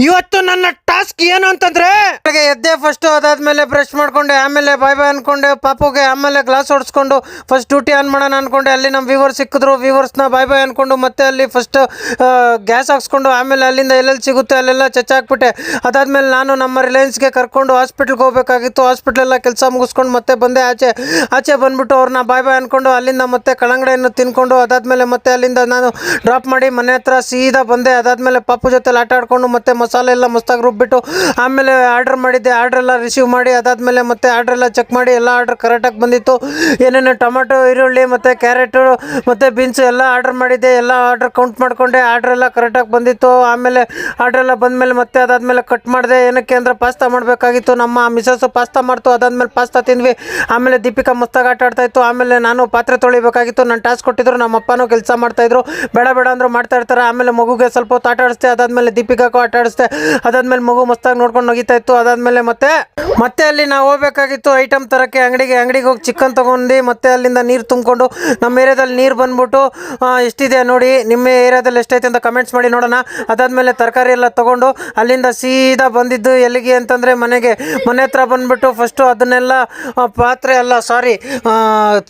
ಇವತ್ತು ನನ್ನ ಟಾಸ್ಕ್ ಏನು ಅಂತಂದ್ರೆ ಎದ್ದೆ ಫಸ್ಟ್, ಅದಾದ್ಮೇಲೆ ಬ್ರಷ್ ಮಾಡ್ಕೊಂಡೆ, ಆಮೇಲೆ ಬಾಯ್ ಬಾಯ್ ಅನ್ಕೊಂಡೆ ಪಾಪುಗೆ, ಆಮೇಲೆ ಗ್ಲಾಸ್ ಹೊಡ್ಸ್ಕೊಂಡು ಫಸ್ಟ್ ಡ್ಯೂಟಿ ಆನ್ ಮಾಡೋಣ ಅನ್ಕೊಂಡೆ. ಅಲ್ಲಿ ನಮ್ಮ ವ್ಯೂವರ್ಸ್ ಸಿಕ್ಕಿದ್ರು, ವ್ಯೂವರ್ಸ್ನ ಬಾಯ್ ಬಾಯ್ ಅನ್ಕೊಂಡು ಮತ್ತೆ ಅಲ್ಲಿ ಫಸ್ಟ್ ಗ್ಯಾಸ್ ಹಾಕ್ಸ್ಕೊಂಡು, ಆಮೇಲೆ ಅಲ್ಲಿಂದ ಎಲ್ಲೆಲ್ಲಿ ಸಿಗುತ್ತೆ ಅಲ್ಲೆಲ್ಲ ಚಚ್ಚಾಕ್ಬಿಟ್ಟೆ. ಅದಾದ್ಮೇಲೆ ನಾನು ನಮ್ಮ ರಿಲಯನ್ಸ್ಗೆ ಕರ್ಕೊಂಡು ಹಾಸ್ಪಿಟ್ಲ್ಗೆ ಹೋಗ್ಬೇಕಾಗಿತ್ತು. ಹಾಸ್ಪಿಟ್ಲೆಲ್ಲ ಕೆಲಸ ಮುಗಿಸ್ಕೊಂಡು ಮತ್ತೆ ಬಂದೆ ಆಚೆ ಬಂದ್ಬಿಟ್ಟು ಅವ್ರನ್ನ ಬಾಯ್ ಬಾಯ್ ಅನ್ಕೊಂಡು ಅಲ್ಲಿಂದ ಮತ್ತೆ ಕಳಂಗಡೆಯನ್ನು ತಿನ್ಕೊಂಡು, ಅದಾದ್ಮೇಲೆ ಮತ್ತೆ ಅಲ್ಲಿಂದ ನಾನು ಡ್ರಾಪ್ ಮಾಡಿ ಮನೆ ಹತ್ರ ಸೀದಾ ಬಂದೆ. ಅದಾದ್ಮೇಲೆ ಪಾಪು ಜೊತೆಲಿ ಆಟ ಆಡ್ಕೊಂಡು ಮತ್ತೆ ಮಸಾಲೆ ಎಲ್ಲ ಮಸ್ತಾಗಿ ರುಬ್ಬಿಟ್ಟು ಆಮೇಲೆ ಆರ್ಡರ್ ಮಾಡಿದ್ದೆ. ಆರ್ಡ್ರ್ ಎಲ್ಲ ರಿಸೀವ್ ಮಾಡಿ ಅದಾದಮೇಲೆ ಮತ್ತೆ ಆರ್ಡ್ರ್ ಎಲ್ಲ ಚೆಕ್ ಮಾಡಿ ಎಲ್ಲ ಆರ್ಡ್ರ್ ಕರೆಕ್ಟಾಗಿ ಬಂದಿತ್ತು. ಏನೇನು ಟೊಮೆಟೊ, ಈರುಳ್ಳಿ ಮತ್ತು ಕ್ಯಾರೆಟು ಮತ್ತು ಬೀನ್ಸು ಎಲ್ಲ ಆರ್ಡ್ರ್ ಮಾಡಿದ್ದೆ. ಎಲ್ಲ ಆರ್ಡ್ರ್ ಕೌಂಟ್ ಮಾಡಿಕೊಂಡೆ, ಆರ್ಡ್ರ್ ಎಲ್ಲ ಕರೆಕ್ಟಾಗಿ ಬಂದಿತ್ತು. ಆಮೇಲೆ ಆರ್ಡ್ರ್ ಎಲ್ಲ ಬಂದಮೇಲೆ ಮತ್ತೆ ಅದಾದಮೇಲೆ ಕಟ್ ಮಾಡಿದೆ. ಏನಕ್ಕೆ ಅಂದರೆ ಪಾಸ್ತಾ ಮಾಡಬೇಕಾಗಿತ್ತು. ನಮ್ಮ ಮಿಸಸ್ಸು ಪಾಸ್ತಾ ಮಾಡ್ತು. ಅದಾದಮೇಲೆ ಪಾಸ್ತಾ ತಿಂದ್ವಿ. ಆಮೇಲೆ ದೀಪಿಕಾ ಮಸ್ತಾಗಿ ಆಟ ಆಡ್ತಾಯಿತ್ತು. ಆಮೇಲೆ ನಾನು ಪಾತ್ರೆ ತೊಳಿಬೇಕಾಗಿತ್ತು. ನಾನು ಟಾಸ್ಕ್ ಕೊಟ್ಟಿದ್ರು, ನಮ್ಮ ಅಪ್ಪನೂ ಕೆಲಸ ಮಾಡ್ತಾಯಿದ್ರು. ಬೇಡ ಅಂದರು ಮಾಡ್ತಾ ಇರ್ತಾರೆ. ಆಮೇಲೆ ಮಗುಗೆ ಸ್ವಲ್ಪ ಹೊತ್ತು ಆಟ ಆಡಿಸ್ದೆ. ಅದಾದಮೇಲೆ ದೀಪಿಕಾಗೂ ಆಟ ಆಡಿಸ್ದೆ. ಅದಾದ್ಮೇಲೆ ಮಗು ಮಸ್ತಾಗಿ ನೋಡ್ಕೊಂಡು ನಗಿತಾ ಇತ್ತು. ಅದಾದಮೇಲೆ ಮತ್ತೆ ಅಲ್ಲಿ ನಾವು ಹೋಗ್ಬೇಕಾಗಿತ್ತು ಐಟಮ್ ತರಕ್ಕೆ ಅಂಗಡಿಗೆ ಹೋಗಿ ಚಿಕನ್ ತೊಗೊಂಡು ಮತ್ತೆ ಅಲ್ಲಿಂದ ನೀರು ತುಂಬಿಕೊಂಡು, ನಮ್ಮ ಏರಿಯಾದಲ್ಲಿ ನೀರು ಬಂದ್ಬಿಟ್ಟು ಎಷ್ಟಿದೆ ನೋಡಿ, ನಿಮ್ಮ ಏರಿಯಾದಲ್ಲಿ ಎಷ್ಟೈತೆ ಅಂತ ಕಮೆಂಟ್ಸ್ ಮಾಡಿ ನೋಡೋಣ. ಅದಾದಮೇಲೆ ತರಕಾರಿ ಎಲ್ಲ ತೊಗೊಂಡು ಅಲ್ಲಿಂದ ಸೀದಾ ಬಂದಿದ್ದು ಎಲ್ಲಿಗೆ ಅಂತಂದರೆ ಮನೆ ಹತ್ರ ಬಂದುಬಿಟ್ಟು ಫಸ್ಟು ಅದನ್ನೆಲ್ಲ ಪಾತ್ರೆ ಎಲ್ಲ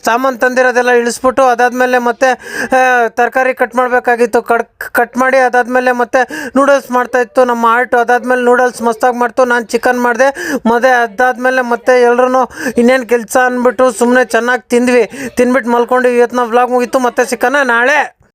ಸಾಮಾನು ತಂದಿರೋದೆಲ್ಲ ಇಳಿಸ್ಬಿಟ್ಟು, ಅದಾದಮೇಲೆ ಮತ್ತೆ ತರಕಾರಿ ಕಟ್ ಮಾಡಬೇಕಾಗಿತ್ತು. ಕಟ್ ಮಾಡಿ ಅದಾದಮೇಲೆ ಮತ್ತೆ ನೂಡಲ್ಸ್ ಮಾಡ್ತಾಯಿತ್ತು ನಮ್ಮ ಆರ್ಟು. ಅದಾದಮೇಲೆ ನೂಡಲ್ಸ್ ಮಸ್ತಾಗಿ ಮಾಡ್ತು. ನಾನು ಚಿಕನ್ ಮಾಡಿದೆ. ಅದಾದಮೇಲೆ ಮತ್ತೆ ಎಲ್ಲರೂ ಇನ್ನೇನು ಕೆಲಸ ಅಂದ್ಬಿಟ್ಟು ಸುಮ್ಮನೆ ಚೆನ್ನಾಗಿ ತಿಂದ್ಬಿಟ್ಟು ಮಲ್ಕೊಂಡು ಇವತ್ತು ನಾವು ವ್ಲಾಗ್ ಮುಗೀತು. ಮತ್ತೆ ಸಿಕ್ಕನ ನಾಳೆ.